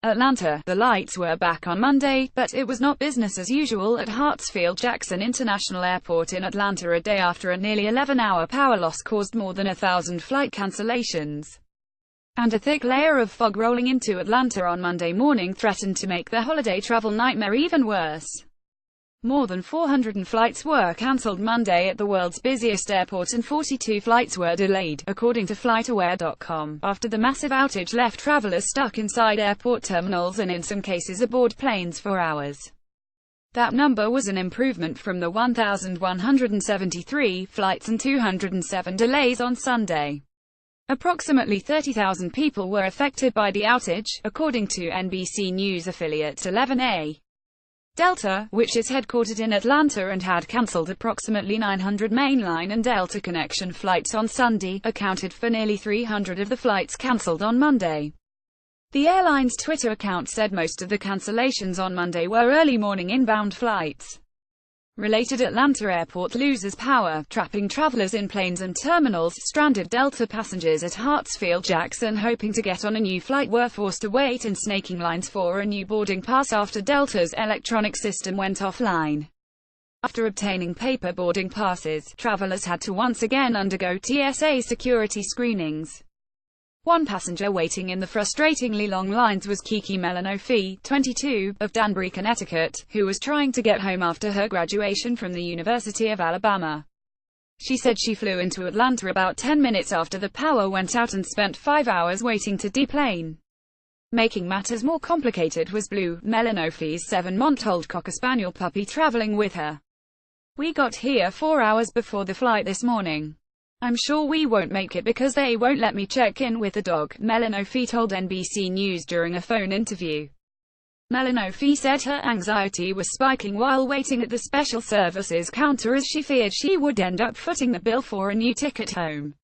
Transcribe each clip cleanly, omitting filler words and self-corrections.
Atlanta. The lights were back on Monday, but it was not business as usual at Hartsfield-Jackson International Airport in Atlanta a day after a nearly 11-hour power loss caused more than 1,000 flight cancellations. And a thick layer of fog rolling into Atlanta on Monday morning threatened to make the holiday travel nightmare even worse. More than 400 flights were cancelled Monday at the world's busiest airport and 42 flights were delayed, according to FlightAware.com, after the massive outage left travelers stuck inside airport terminals and in some cases aboard planes for hours. That number was an improvement from the 1,173 flights and 207 delays on Sunday. Approximately 30,000 people were affected by the outage, according to NBC News affiliate 11A. Delta, which is headquartered in Atlanta and had cancelled approximately 900 mainline and Delta connection flights on Sunday, accounted for nearly 300 of the flights cancelled on Monday. The airline's Twitter account said most of the cancellations on Monday were early morning inbound flights. Related: Atlanta Airport loses power, trapping travelers in planes and terminals. Stranded Delta passengers at Hartsfield-Jackson hoping to get on a new flight were forced to wait in snaking lines for a new boarding pass after Delta's electronic system went offline. After obtaining paper boarding passes, travelers had to once again undergo TSA security screenings. One passenger waiting in the frustratingly long lines was Kiki Melanofi, 22, of Danbury, Connecticut, who was trying to get home after her graduation from the University of Alabama. She said she flew into Atlanta about 10 minutes after the power went out and spent 5 hours waiting to deplane. Making matters more complicated was Blue, Melanofi's 7-month-old Cocker Spaniel puppy traveling with her. "We got here 4 hours before the flight this morning. I'm sure we won't make it because they won't let me check in with the dog," Melanofi told NBC News during a phone interview. Melanofi said her anxiety was spiking while waiting at the special services counter as she feared she would end up footing the bill for a new ticket home.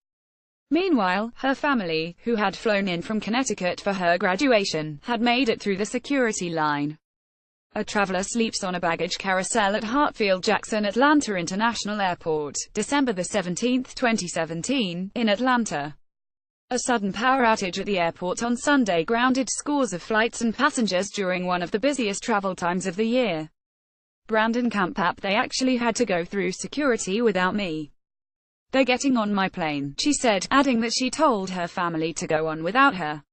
Meanwhile, her family, who had flown in from Connecticut for her graduation, had made it through the security line. A traveler sleeps on a baggage carousel at Hartsfield-Jackson Atlanta International Airport, December 17, 2017, in Atlanta. A sudden power outage at the airport on Sunday grounded scores of flights and passengers during one of the busiest travel times of the year. Brandon Campap: "They actually had to go through security without me. They're getting on my plane," she said, adding that she told her family to go on without her.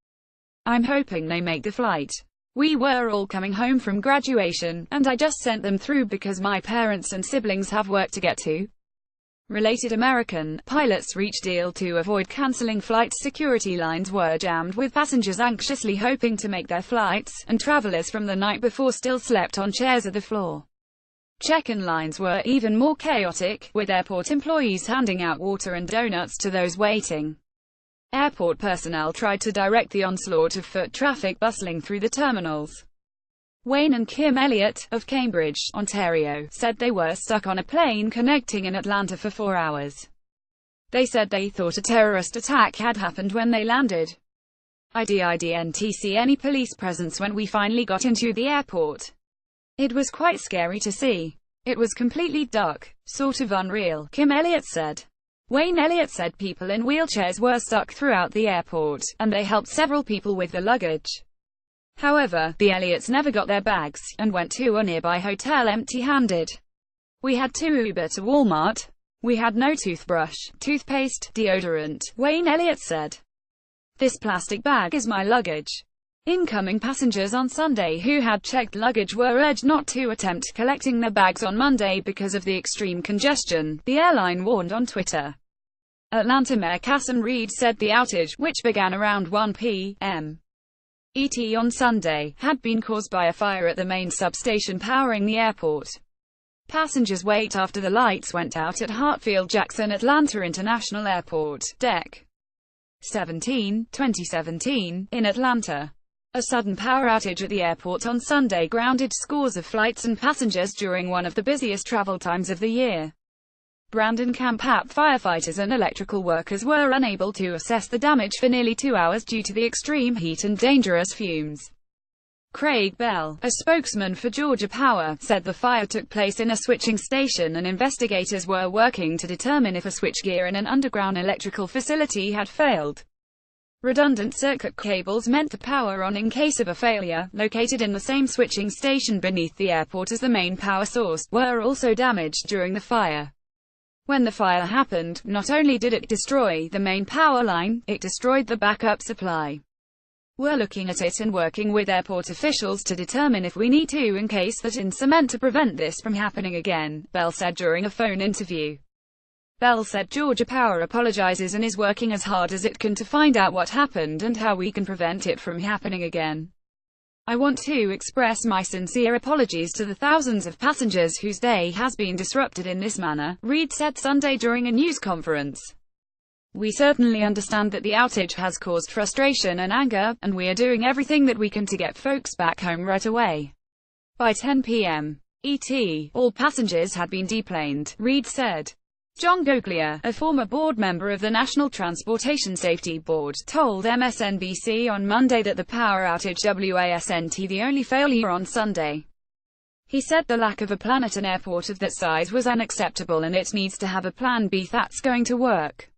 "I'm hoping they make the flight. We were all coming home from graduation, and I just sent them through because my parents and siblings have work to get to." Related: American pilots reached deal to avoid canceling flights. Security lines were jammed with passengers anxiously hoping to make their flights, and travelers from the night before still slept on chairs at the floor. Check-in lines were even more chaotic, with airport employees handing out water and donuts to those waiting. Airport personnel tried to direct the onslaught of foot traffic bustling through the terminals. Wayne and Kim Elliott, of Cambridge, Ontario, said they were stuck on a plane connecting in Atlanta for 4 hours. They said they thought a terrorist attack had happened when they landed. "I didn't see any police presence when we finally got into the airport. It was quite scary to see. It was completely dark, sort of unreal," Kim Elliott said. Wayne Elliott said people in wheelchairs were stuck throughout the airport, and they helped several people with their luggage. However, the Elliots never got their bags, and went to a nearby hotel empty-handed. "We had to Uber to Walmart. We had no toothbrush, toothpaste, deodorant," Wayne Elliott said. "This plastic bag is my luggage." Incoming passengers on Sunday who had checked luggage were urged not to attempt collecting their bags on Monday because of the extreme congestion, the airline warned on Twitter. Atlanta Mayor Kasim Reed said the outage, which began around 1 p.m. ET on Sunday, had been caused by a fire at the main substation powering the airport. Passengers wait after the lights went out at Hartsfield-Jackson Atlanta International Airport, Dec. 17, 2017, in Atlanta. A sudden power outage at the airport on Sunday grounded scores of flights and passengers during one of the busiest travel times of the year. Brandon Campap: "Firefighters and electrical workers were unable to assess the damage for nearly 2 hours due to the extreme heat and dangerous fumes." Craig Bell, a spokesman for Georgia Power, said the fire took place in a switching station and investigators were working to determine if a switchgear in an underground electrical facility had failed. Redundant circuit cables meant the power on in case of a failure, located in the same switching station beneath the airport as the main power source, were also damaged during the fire. When the fire happened, not only did it destroy the main power line, it destroyed the backup supply. We're looking at it and working with airport officials to determine if we need to encase that in cement to prevent this from happening again, Bell said during a phone interview. Bell said Georgia Power apologizes and is working as hard as it can to find out what happened and how we can prevent it from happening again. I want to express my sincere apologies to the thousands of passengers whose day has been disrupted in this manner, Reid said Sunday during a news conference. We certainly understand that the outage has caused frustration and anger, and we are doing everything that we can to get folks back home right away. By 10 p.m. ET, all passengers had been deplaned, Reid said. John Goglia, a former board member of the National Transportation Safety Board, told MSNBC on Monday that the power outage wasn't the only failure on Sunday. He said the lack of a plan at an airport of that size was unacceptable and it needs to have a plan B that's going to work.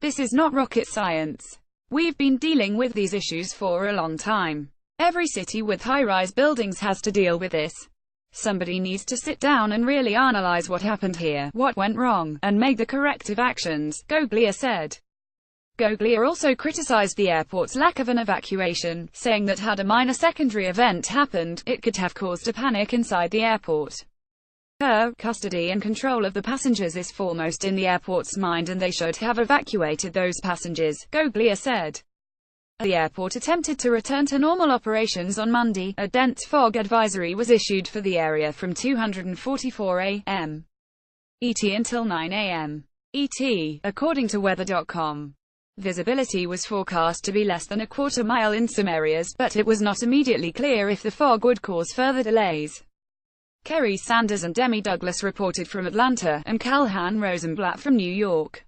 This is not rocket science. We've been dealing with these issues for a long time. Every city with high-rise buildings has to deal with this. Somebody needs to sit down and really analyze what happened here, what went wrong, and make the corrective actions, Goglia said. Goglia also criticized the airport's lack of an evacuation, saying that had a minor secondary event happened, it could have caused a panic inside the airport. Custody and control of the passengers is foremost in the airport's mind and they should have evacuated those passengers, Goglia said. The airport attempted to return to normal operations on Monday. A dense fog advisory was issued for the area from 2:44 a.m. ET until 9 a.m. ET, according to weather.com. Visibility was forecast to be less than a quarter mile in some areas, but it was not immediately clear if the fog would cause further delays. Kerry Sanders and Demi Douglas reported from Atlanta, and Calhan Rosenblatt from New York.